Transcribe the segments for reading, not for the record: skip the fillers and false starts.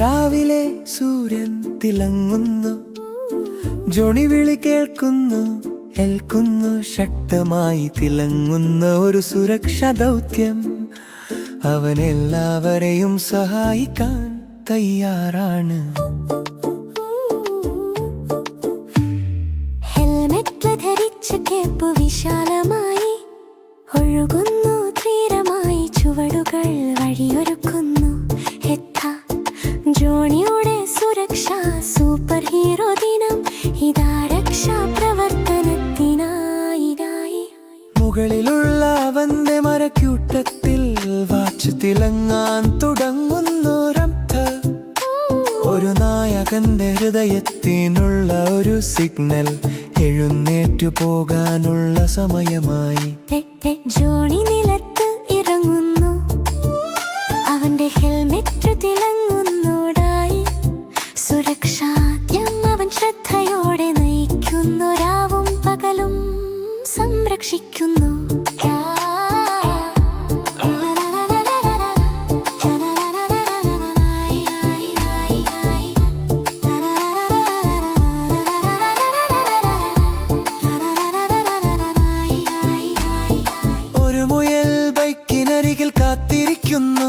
രാവിലെ സൂര്യൻ തിളങ്ങുന്നു, ജോണി വിളി കേൾക്കുന്നു, ശക്തമായി തിളങ്ങുന്ന ഒരു സുരക്ഷാ ദൗത്യം. അവൻ എല്ലാവരെയും സഹായിക്കാൻ തയ്യാറാണ്. ഹെൽമെറ്റ് ധരിച്ച കേപ്പ് വിശാലമായി ഒഴുകുന്നു, ധീരമായി ചുവടുകൾ വഴിയൊരുക്കുന്നു. ജോണിയുടെ സുരക്ഷാ സൂപ്പർ ഹീറോ ദിനം ഇതാ, രക്ഷാ പ്രവർത്തനത്തിനായി. മുകളിലുള്ള അവന്റെ മരക്കൂട്ടത്തിൽ വാച്ച് തിളങ്ങാൻ തുടങ്ങുന്നു. ഒരു നായകന്റെ ഹൃദയത്തിനുള്ള ഒരു സിഗ്നൽ, എഴുന്നേറ്റു പോകാനുള്ള സമയമായി. ജോണി നിലത്ത് ഇറങ്ങുന്നു, അവന്റെ ഹെൽമെറ്റ് തിളങ്ങുന്നോടായി. സുരക്ഷാദ്യം അവൻ ശ്രദ്ധയോടെ നയിക്കുന്നു, രാവും പകലും സംരക്ഷിക്കുന്നു. കാത്തിരിക്കുന്നു,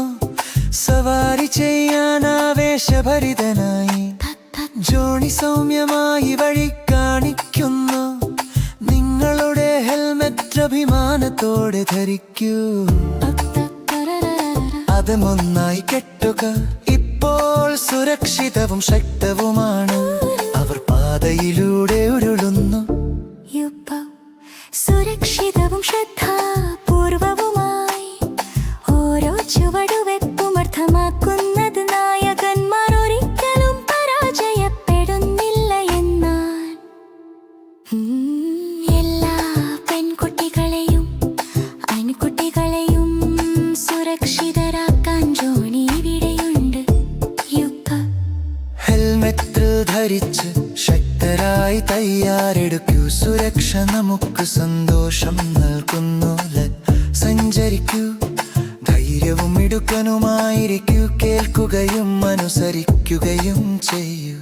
സവാരി ചെയ്യാൻ ആവേശഭരിതനായി. ജോണി സൗമ്യമായി വഴി കാണിക്കുന്നു, നിങ്ങളുടെ ഹെൽമെറ്റ് അഭിമാനത്തോടെ ധരിക്കൂ. അതുമൊന്നായി കെട്ടുക, ഇപ്പോൾ സുരക്ഷിതവും ശക്തവുമാണ്. അവർ പാതയിലൂടെ ഉരുളുന്നു, സുരക്ഷിതവും ശ്രദ്ധാപൂർവവുമായി. ഓരോ ചുവടുവെപ്പും അർത്ഥമാക്കുന്നത് നായകന്മാർ ഒരിക്കലും പരാജയപ്പെടുന്നില്ല എന്നാൽ. എല്ലാ പെൺകുട്ടികളെയും ആൺകുട്ടികളെയും സുരക്ഷിതരാക്കാൻ ജോണി ഇവിടെയുണ്ട്. ഹെൽമെറ്റ് ധരിച്ച് ശക്തരായി തയ്യാറെടുക്കൂ. സുരക്ഷ നമുക്ക് സന്തോഷം നൽകുന്നു. സഞ്ചരിക്കൂ, ധൈര്യവും മിടുക്കനുമായിരിക്കൂ. കേൾക്കുകയും അനുസരിക്കുകയും ചെയ്യൂ.